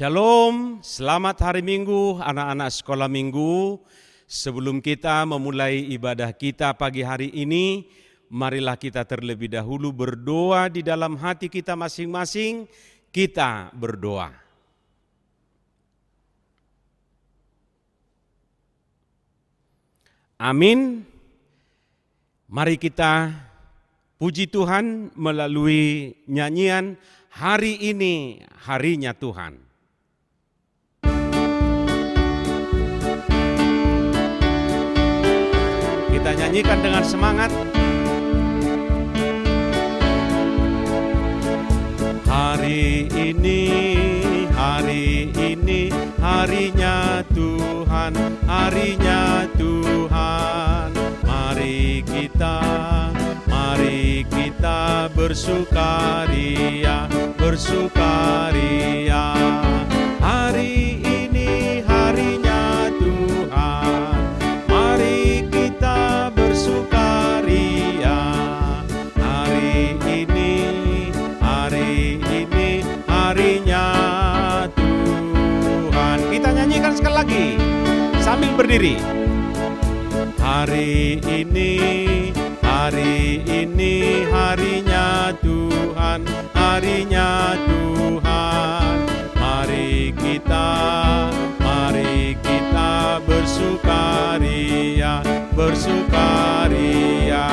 Shalom, selamat hari Minggu anak-anak sekolah Minggu. Sebelum kita memulai ibadah kita pagi hari ini, marilah kita terlebih dahulu berdoa di dalam hati kita masing-masing. Kita berdoa. Amin. Mari kita puji Tuhan melalui nyanyian Hari Ini Harinya Tuhan. Kita nyanyikan dengan semangat. Hari ini harinya Tuhan, harinya Tuhan. Mari kita bersukaria, bersukaria. Hari ini harinya Tuhan, mari kita bersukaria. Hari ini harinya Tuhan. Kita nyanyikan sekali lagi sambil berdiri. Hari ini harinya Tuhan, harinya Tuhan. Mari kita bersukaria, bersukaria.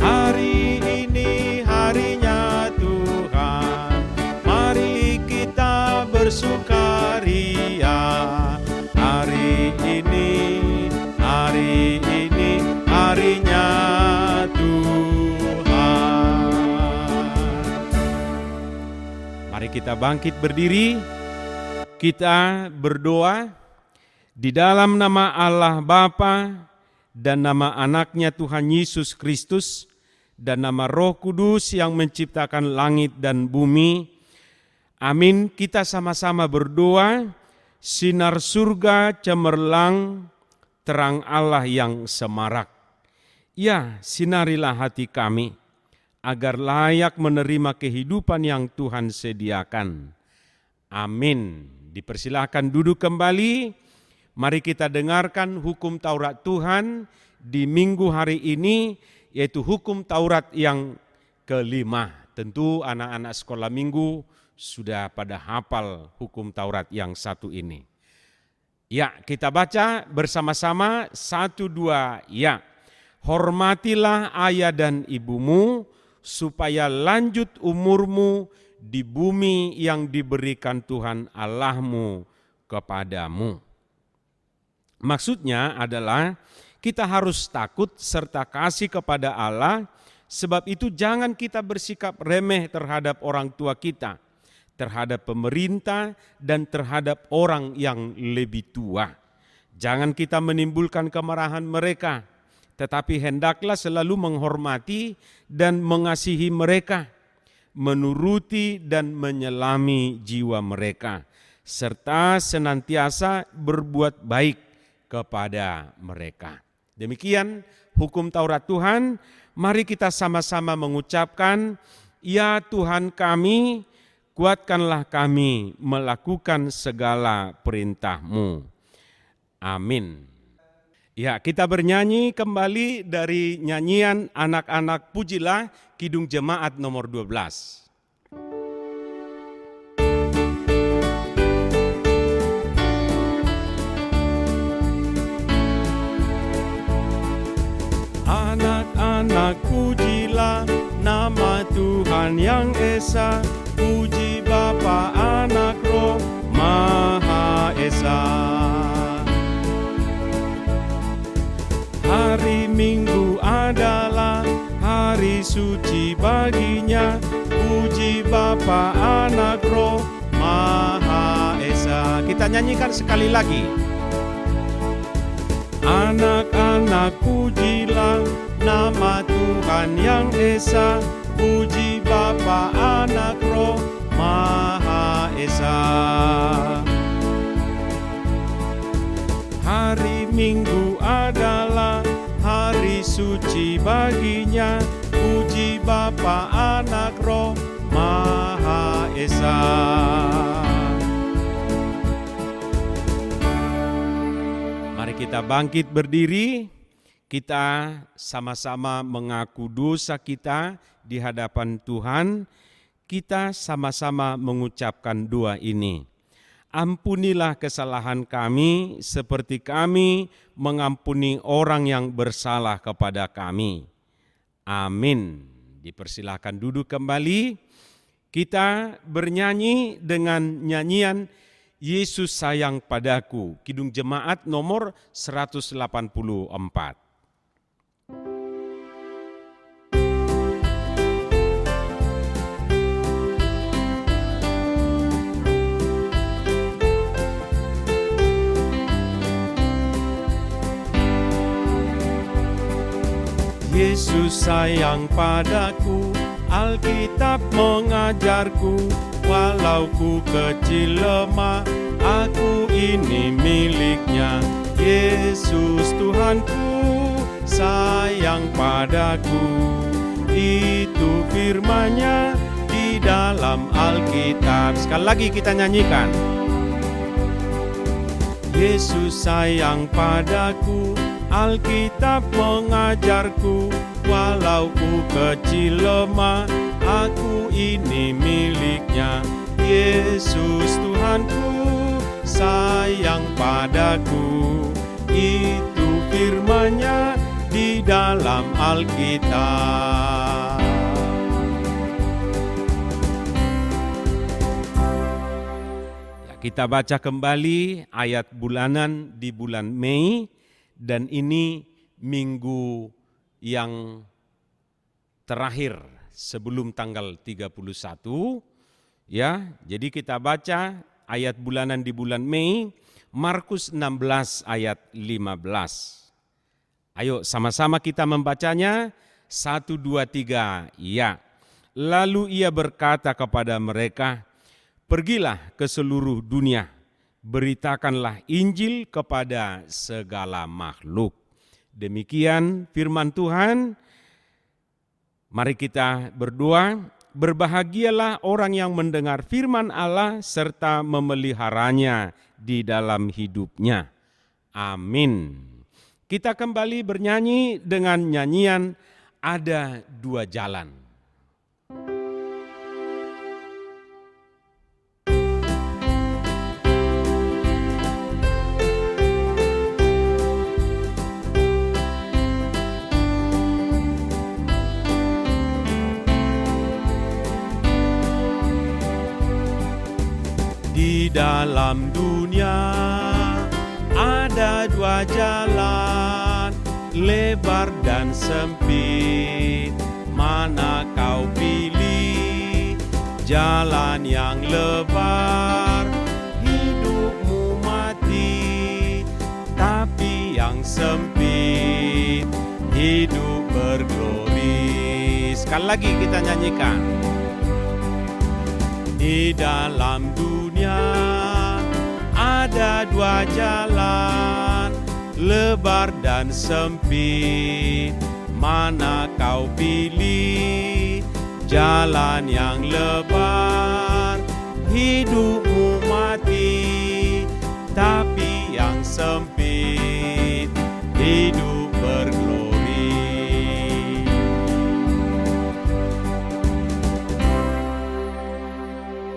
Hari ini harinya Tuhan, mari kita bersukaria. Hari ini harinya Tuhan. Mari kita bangkit berdiri, kita berdoa di dalam nama Allah Bapa dan nama anaknya Tuhan Yesus Kristus dan nama Roh Kudus yang menciptakan langit dan bumi. Amin. Kita sama-sama berdoa, sinar surga cemerlang, terang Allah yang semarak. Ya, sinarilah hati kami, agar layak menerima kehidupan yang Tuhan sediakan. Amin. Dipersilahkan duduk kembali. Mari kita dengarkan hukum Taurat Tuhan di minggu hari ini, yaitu hukum Taurat yang kelima. Tentu anak-anak sekolah minggu sudah pada hafal hukum Taurat yang satu ini. Ya, kita baca bersama-sama 1-2 ya. Hormatilah ayah dan ibumu, supaya lanjut umurmu di bumi yang diberikan Tuhan Allahmu kepadamu. Maksudnya adalah kita harus takut serta kasih kepada Allah, sebab itu jangan kita bersikap remeh terhadap orang tua kita, terhadap pemerintah dan terhadap orang yang lebih tua. Jangan kita menimbulkan kemarahan mereka, tetapi hendaklah selalu menghormati dan mengasihi mereka, menuruti dan menyelami jiwa mereka, serta senantiasa berbuat baik kepada mereka. Demikian hukum Taurat Tuhan. Mari kita sama-sama mengucapkan, ya Tuhan kami, kuatkanlah kami melakukan segala perintah-Mu. Amin. Ya, kita bernyanyi kembali dari nyanyian anak-anak pujilah Kidung Jemaat nomor 12. Anak-anak pujilah nama Tuhan yang Esa, puji Bapa, Anak, Roh Maha Esa. Hari Minggu adalah hari suci baginya, puji Bapa, Anak, Roh Maha Esa. Kita nyanyikan sekali lagi. Anak-anak pujilah nama Tuhan yang Esa, puji Bapa, Anak, Roh Maha Esa. Hari Minggu adalah hari suci baginya, puji Bapa, Anak, Roh Maha Esa. Mari kita bangkit berdiri, kita sama-sama mengaku dosa kita di hadapan Tuhan, kita sama-sama mengucapkan doa ini. Ampunilah kesalahan kami seperti kami mengampuni orang yang bersalah kepada kami. Amin. Dipersilakan duduk kembali. Kita bernyanyi dengan nyanyian Yesus sayang padaku, Kidung Jemaat nomor 184. Yesus sayang padaku, Alkitab mengajarku, walau ku kecil lemah, aku ini miliknya. Yesus Tuhanku sayang padaku, itu firman-Nya di dalam Alkitab. Sekali lagi kita nyanyikan. Yesus sayang padaku, Alkitab mengajarku, walau ku kecil lemah, aku ini miliknya. Yesus Tuhanku sayang padaku, itu firman-Nya di dalam Alkitab. Ya, kita baca kembali ayat bulanan di bulan Mei, dan ini minggu yang terakhir sebelum tanggal 31, ya. Jadi kita baca ayat bulanan di bulan Mei, Markus 16 ayat 15. Ayo sama-sama kita membacanya, 1, 2, 3, ya. Lalu ia berkata kepada mereka, pergilah ke seluruh dunia, beritakanlah Injil kepada segala makhluk. Demikian firman Tuhan. Mari kita berdoa. Berbahagialah orang yang mendengar firman Allah serta memeliharanya di dalam hidupnya. Amin. Kita kembali bernyanyi dengan nyanyian Ada Dua Jalan. Di dalam dunia ada dua jalan, lebar dan sempit. Mana kau pilih? Jalan yang lebar, hidupmu mati. Tapi yang sempit, hidup berglori. Sekali lagi kita nyanyikan. Di dalam dunia ada dua jalan, lebar dan sempit. Mana kau pilih? Jalan yang lebar, hidupmu mati. Tapi yang sempit, hidup berglori.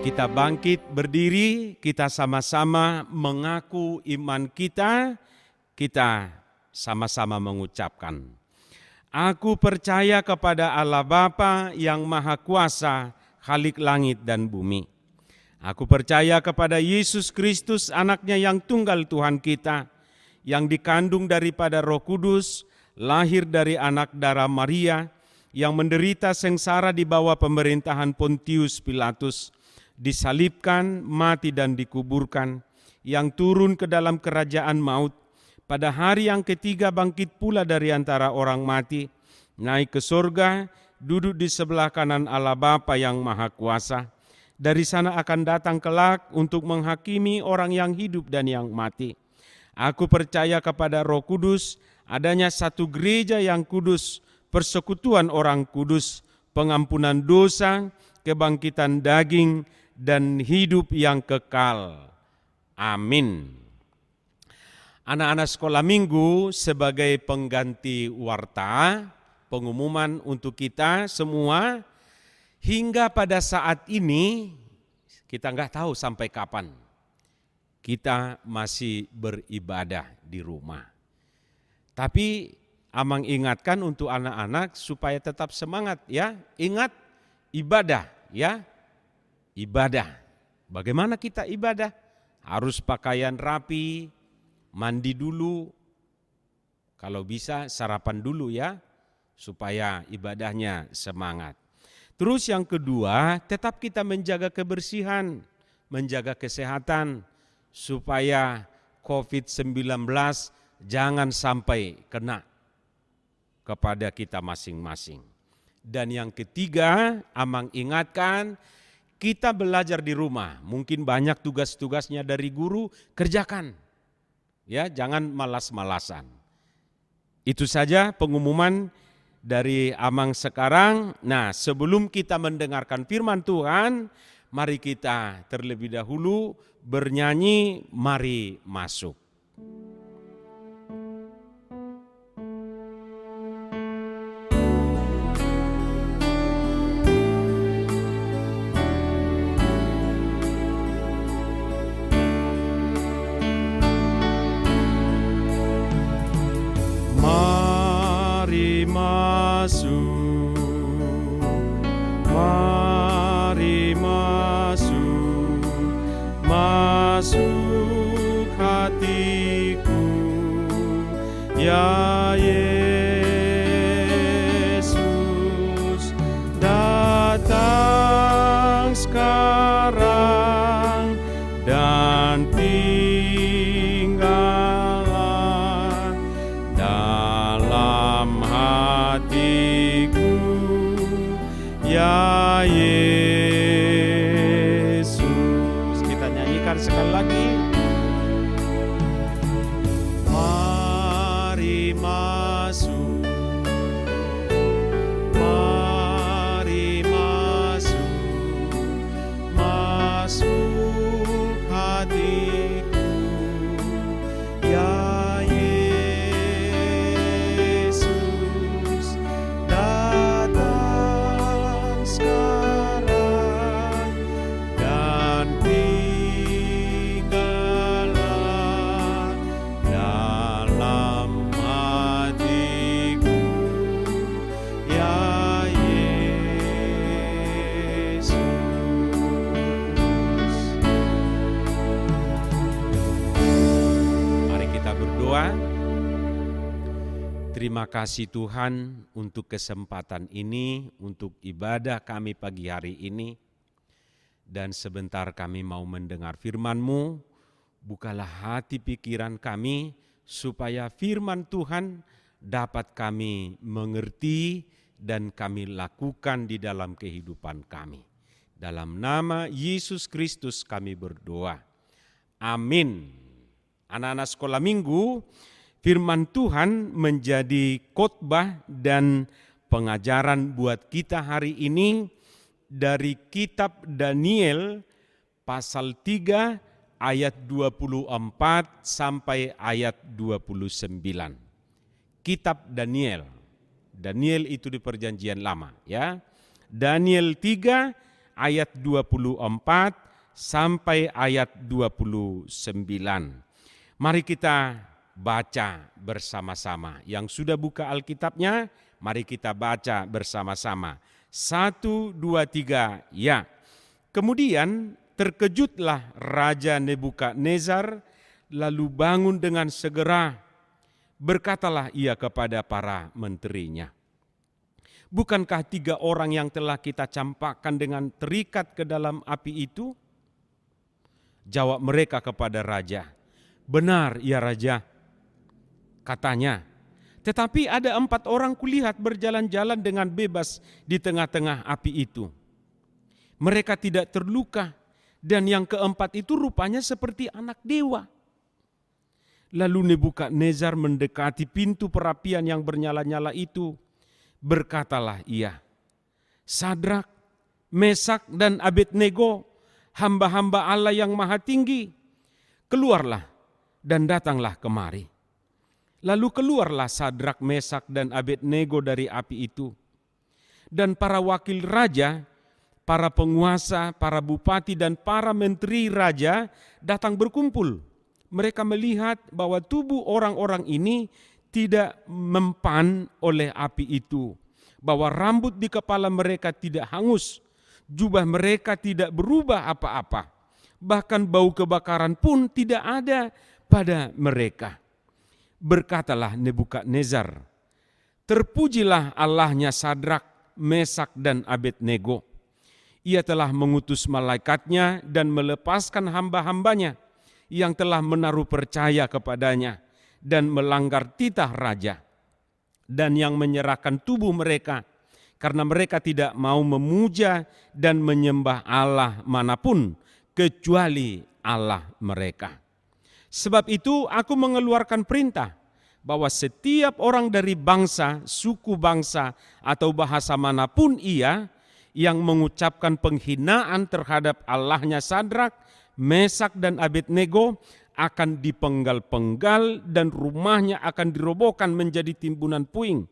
Kita bangkit berdiri, kita sama-sama mengaku iman kita, kita sama-sama mengucapkan. Aku percaya kepada Allah Bapa yang Maha Kuasa, Khalik langit dan bumi. Aku percaya kepada Yesus Kristus, anaknya yang tunggal Tuhan kita, yang dikandung daripada Roh Kudus, lahir dari anak darah Maria, yang menderita sengsara di bawah pemerintahan Pontius Pilatus, disalibkan, mati dan dikuburkan, yang turun ke dalam kerajaan maut, pada hari yang ketiga bangkit pula dari antara orang mati, naik ke surga, duduk di sebelah kanan Allah Bapa yang Maha Kuasa. Dari sana akan datang kelak untuk menghakimi orang yang hidup dan yang mati. Aku percaya kepada Roh Kudus, adanya satu gereja yang kudus, persekutuan orang kudus, pengampunan dosa, kebangkitan daging, dan hidup yang kekal. Amin. anak-anak sekolah minggu sebagai pengganti warta, pengumuman untuk kita semua, hingga pada saat ini kita nggak tahu sampai kapan kita masih beribadah di rumah. Tapi Amang ingatkan untuk anak-anak supaya tetap semangat ya. Ingat ibadah ya. Ibadah. Bagaimana kita ibadah? Harus pakaian rapi, mandi dulu. Kalau bisa sarapan dulu ya, supaya ibadahnya semangat. Terus yang kedua, tetap kita menjaga kebersihan, menjaga kesehatan, supaya COVID-19 jangan sampai kena kepada kita masing-masing. Dan yang ketiga, Amang ingatkan, kita belajar di rumah. Mungkin banyak tugas-tugasnya dari guru, kerjakan. Ya, jangan malas-malasan. Itu saja pengumuman dari Amang sekarang. Nah, sebelum kita mendengarkan firman Tuhan, mari kita terlebih dahulu bernyanyi, mari masuk. Mari masuk, masuk hatiku, ya Yesus, datang sekarang dan tinggallah dalam hatiku, ya Yesus. Kita nyanyikan sekali lagi. Mari masuk, mari masuk, masuk hatiku, ya Yesus, datang sekarang dan tinggallah dalam hatiku, ya Yesus. Mari kita berdoa. Terima kasih Tuhan untuk kesempatan ini, untuk ibadah kami pagi hari ini. Dan sebentar kami mau mendengar firman-Mu, bukalah hati pikiran kami, supaya firman Tuhan dapat kami mengerti dan kami lakukan di dalam kehidupan kami. Dalam nama Yesus Kristus kami berdoa. Amin. Anak-anak sekolah minggu, firman Tuhan menjadi khotbah dan pengajaran buat kita hari ini dari kitab Daniel pasal 3 ayat 24 sampai ayat 29. Kitab Daniel. Daniel itu di perjanjian lama ya. Daniel 3 ayat 24 sampai ayat 29. Mari kita baca bersama-sama. Yang sudah buka Alkitabnya, mari kita baca bersama-sama. 1, 2, 3, ya. Kemudian terkejutlah Raja Nebukadnezar, lalu bangun dengan segera. Berkatalah ia kepada para menterinya, bukankah 3 orang yang telah kita campakkan dengan terikat ke dalam api itu? Jawab mereka kepada raja, benar ya Raja. Katanya, tetapi ada 4 orang kulihat berjalan-jalan dengan bebas di tengah-tengah api itu. Mereka tidak terluka, dan yang keempat itu rupanya seperti anak dewa. Lalu Nebukadnezar mendekati pintu perapian yang bernyala-nyala itu. Berkatalah ia, Sadrak, Mesak, dan Abednego, hamba-hamba Allah yang maha tinggi, keluarlah, dan datanglah kemari. Lalu keluarlah Sadrak, Mesak, dan Abednego dari api itu. Dan para wakil raja, para penguasa, para bupati, dan para menteri raja datang berkumpul. Mereka melihat bahwa tubuh orang-orang ini tidak mempan oleh api itu, bahwa rambut di kepala mereka tidak hangus, jubah mereka tidak berubah apa-apa, bahkan bau kebakaran pun tidak ada pada mereka. Berkatalah Nebukadnezar, terpujilah Allahnya Sadrak, Mesak, dan Abednego. Ia telah mengutus malaikatnya dan melepaskan hamba-hambanya yang telah menaruh percaya kepadanya dan melanggar titah raja, dan yang menyerahkan tubuh mereka karena mereka tidak mau memuja dan menyembah Allah manapun kecuali Allah mereka. Sebab itu aku mengeluarkan perintah bahwa setiap orang dari bangsa, suku bangsa, atau bahasa manapun ia yang mengucapkan penghinaan terhadap Allahnya Sadrak, Mesak, dan Abednego akan dipenggal-penggal dan rumahnya akan dirobohkan menjadi timbunan puing,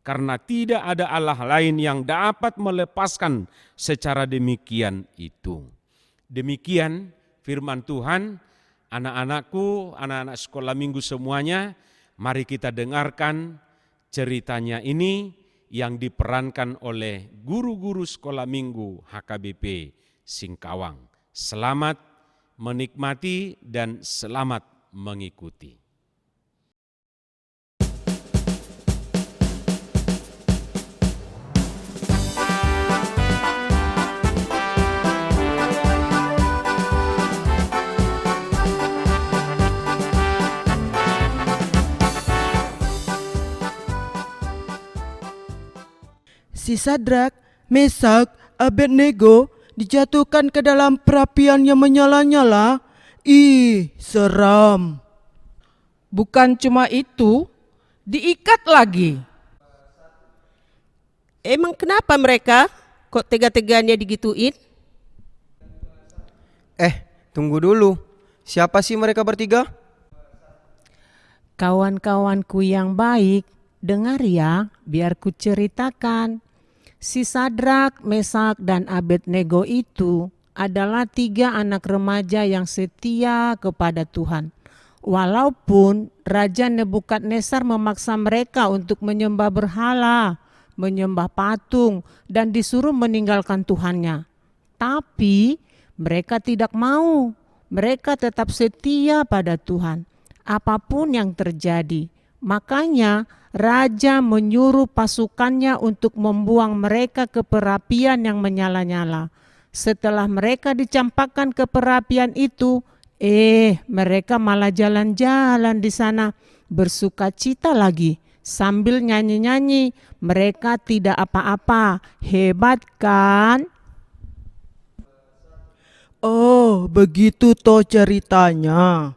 karena tidak ada Allah lain yang dapat melepaskan secara demikian itu. Demikian firman Tuhan. Anak-anakku, anak-anak sekolah minggu semuanya, mari kita dengarkan ceritanya ini yang diperankan oleh guru-guru sekolah minggu HKBP Singkawang. Selamat menikmati dan selamat mengikuti. Si Sadrak, Mesak, Abednego dijatuhkan ke dalam perapian yang menyala-nyala. Ih, seram. Bukan cuma itu, diikat lagi. Emang kenapa mereka kok tega-teganya digituin? Tunggu dulu. Siapa sih mereka bertiga? Kawan-kawanku yang baik, dengar ya, biar ku ceritakan. Si Sadrak, Mesak, dan Abednego itu adalah 3 anak remaja yang setia kepada Tuhan. Walaupun Raja Nebukadnezar memaksa mereka untuk menyembah berhala, menyembah patung, dan disuruh meninggalkan Tuhannya. Tapi mereka tidak mau. Mereka tetap setia pada Tuhan, apapun yang terjadi. Makanya Raja menyuruh pasukannya untuk membuang mereka ke perapian yang menyala-nyala. Setelah mereka dicampakkan ke perapian itu, mereka malah jalan-jalan di sana, bersukacita lagi, sambil nyanyi-nyanyi. Mereka tidak apa-apa, hebat kan? Oh, begitu toh ceritanya.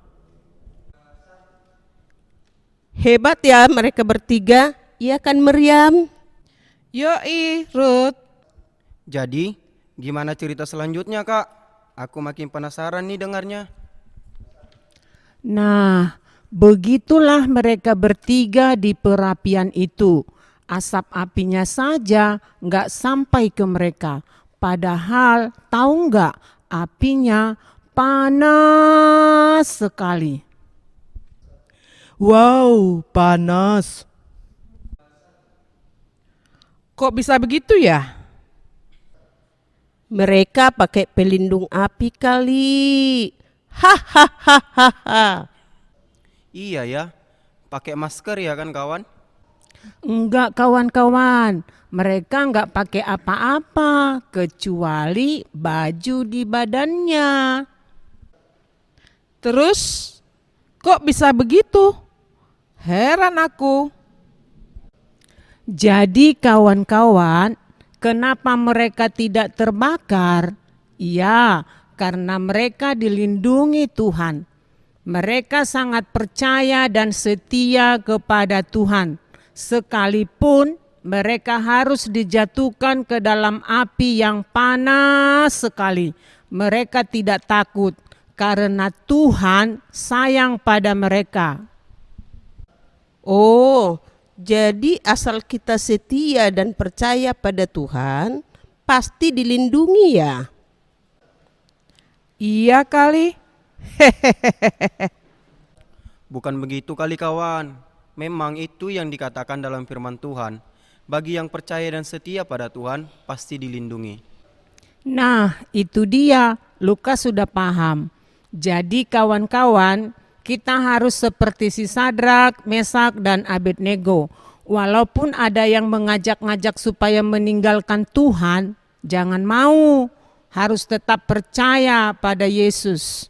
Hebat ya mereka bertiga, iya kan Meriam? Yoi, Ruth. Jadi, gimana cerita selanjutnya, Kak? Aku makin penasaran nih dengarnya. Nah, begitulah mereka bertiga di perapian itu. Asap apinya saja nggak sampai ke mereka. Padahal tahu nggak, apinya panas sekali. Wow, panas. Kok bisa begitu ya? Mereka pakai pelindung api kali. Hahaha. Iya ya, pakai masker ya kan kawan? Enggak kawan-kawan, mereka enggak pakai apa-apa kecuali baju di badannya. Terus kok bisa begitu? Heran aku. Jadi kawan-kawan, kenapa mereka tidak terbakar? Ya, karena mereka dilindungi Tuhan. Mereka sangat percaya dan setia kepada Tuhan. Sekalipun mereka harus dijatuhkan ke dalam api yang panas sekali, mereka tidak takut karena Tuhan sayang pada mereka. Oh, jadi asal kita setia dan percaya pada Tuhan, pasti dilindungi ya? Iya kali. Bukan begitu kali kawan. Memang itu yang dikatakan dalam firman Tuhan. Bagi yang percaya dan setia pada Tuhan, pasti dilindungi. Nah, itu dia. Lukas sudah paham. Jadi kawan-kawan, kita harus seperti si Sadrak, Mesak, dan Abednego. Walaupun ada yang mengajak-ngajak supaya meninggalkan Tuhan, jangan mau. Harus tetap percaya pada Yesus.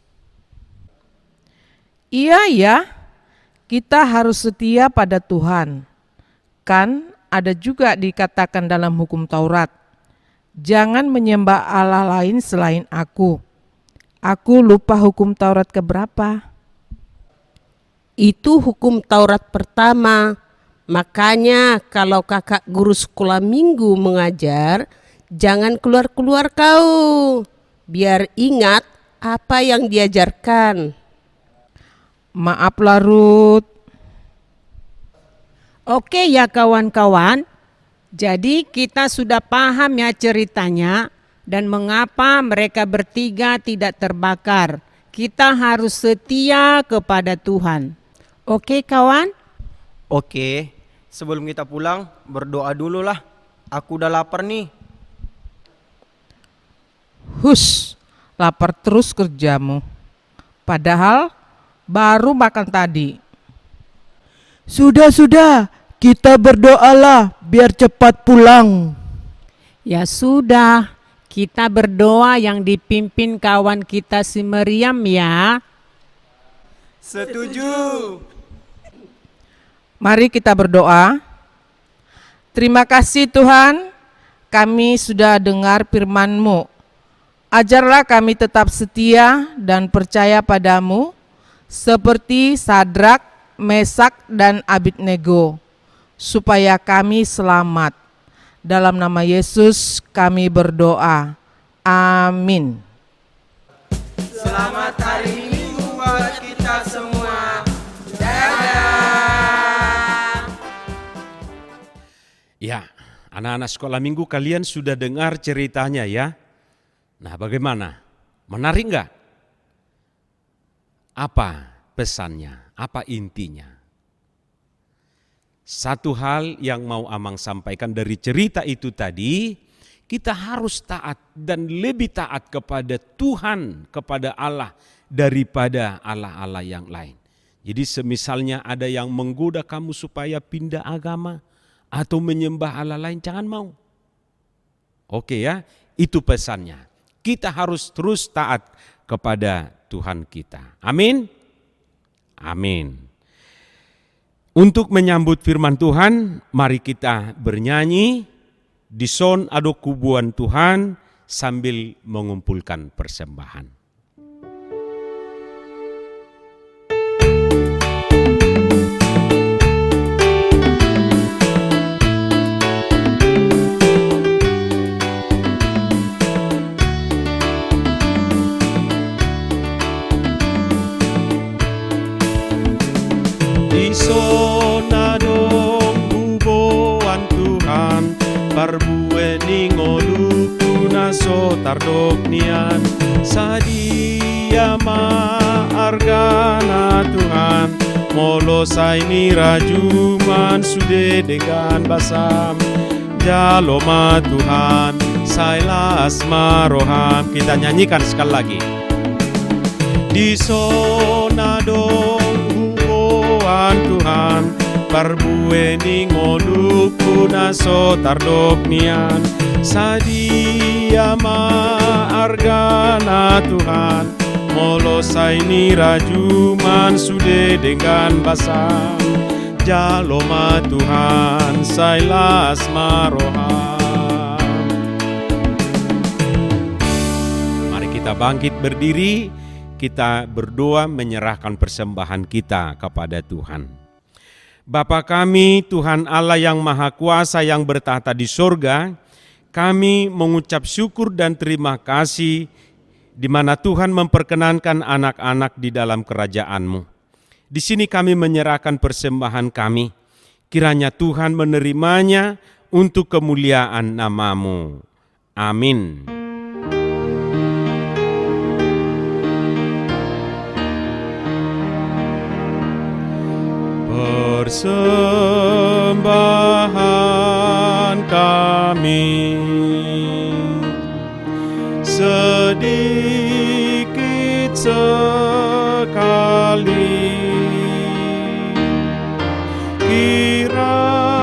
Iya ya, kita harus setia pada Tuhan. Kan ada juga dikatakan dalam hukum Taurat, jangan menyembah Allah lain selain aku. Aku lupa hukum Taurat keberapa. Itu hukum Taurat pertama. Makanya kalau kakak guru sekolah minggu mengajar, jangan keluar-keluar kau. Biar ingat apa yang diajarkan. Maaflah Ruth. Oke ya kawan-kawan. Jadi kita sudah paham ya ceritanya dan mengapa mereka bertiga tidak terbakar. Kita harus setia kepada Tuhan. Oke kawan? Oke, sebelum kita pulang, berdoa dulu lah. Aku udah lapar nih. Hus, lapar terus kerjamu. Padahal baru makan tadi. Sudah, kita berdoalah biar cepat pulang. Ya sudah, kita berdoa yang dipimpin kawan kita si Meriam ya. Setuju. Mari kita berdoa. Terima kasih Tuhan, kami sudah dengar firman-Mu. Ajarlah kami tetap setia dan percaya padamu, seperti Sadrak, Mesak, dan Abednego, supaya kami selamat. Dalam nama Yesus kami berdoa. Amin. Selamat hari Minggu buat kita semua. Ya, anak-anak sekolah minggu kalian sudah dengar ceritanya ya. Nah bagaimana? Menarik nggak? Apa pesannya? Apa intinya? Satu hal yang mau Amang sampaikan dari cerita itu tadi, kita harus taat dan lebih taat kepada Tuhan, kepada Allah daripada Allah-Allah yang lain. Jadi semisalnya ada yang menggoda kamu supaya pindah agama atau menyembah Allah lain, jangan mau. Oke ya, itu pesannya. Kita harus terus taat kepada Tuhan kita. Amin. Amin. Untuk menyambut firman Tuhan, mari kita bernyanyi di son ado kubuan Tuhan sambil mengumpulkan persembahan. Sonadong kubuan Tuhan Parbueni ngolukuna sotardok nian Sadia maargana Tuhan Molo saini rajuman sude dengan basam Jaloma Tuhan sailas maroham. Kita nyanyikan sekali lagi. Di sonadong Tuhan parbueni ngoluku naso tardok nian sadia maargana Tuhan molo saini rajuman sude dengan basam jaloma Tuhan sailas maroham. Mari kita bangkit berdiri. Kita berdoa menyerahkan persembahan kita kepada Tuhan. Bapa kami, Tuhan Allah yang Maha Kuasa yang bertahta di sorga, kami mengucap syukur dan terima kasih di mana Tuhan memperkenankan anak-anak di dalam kerajaan-Mu. Di sini kami menyerahkan persembahan kami, kiranya Tuhan menerimanya untuk kemuliaan nama-Mu. Amin. Persembahan kami sedikit sekali, kiranya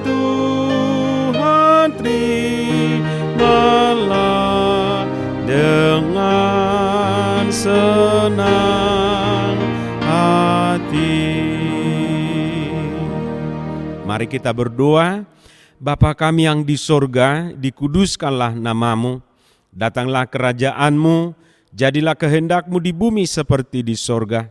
Tuhan terimalah dengan senang hati. Mari kita berdoa. Bapa kami yang di sorga, dikuduskanlah nama-Mu. Datanglah kerajaan-Mu, jadilah kehendak-Mu di bumi seperti di sorga.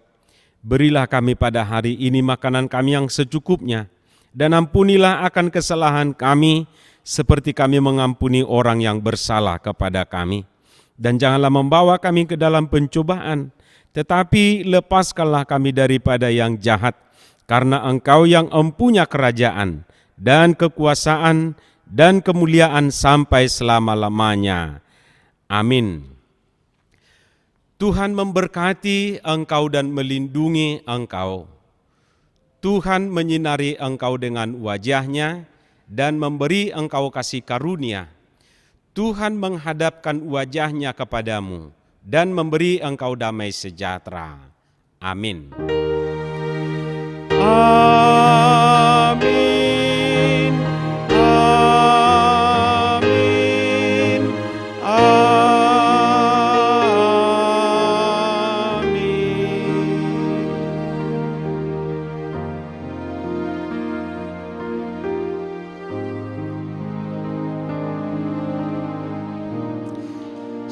Berilah kami pada hari ini makanan kami yang secukupnya, dan ampunilah akan kesalahan kami, seperti kami mengampuni orang yang bersalah kepada kami. Dan janganlah membawa kami ke dalam pencobaan, tetapi lepaskanlah kami daripada yang jahat, karena Engkau yang empunya kerajaan, dan kekuasaan, dan kemuliaan sampai selama-lamanya. Amin. Tuhan memberkati engkau dan melindungi engkau. Tuhan menyinari engkau dengan wajah-Nya dan memberi engkau kasih karunia. Tuhan menghadapkan wajah-Nya kepadamu dan memberi engkau damai sejahtera. Amin. Amin.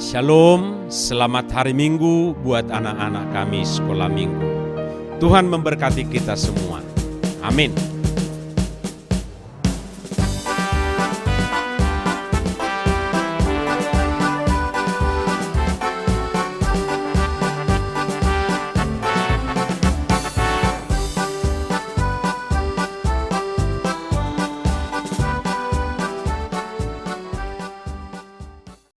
Shalom, selamat hari Minggu buat anak-anak kami sekolah Minggu. Tuhan memberkati kita semua. Amin.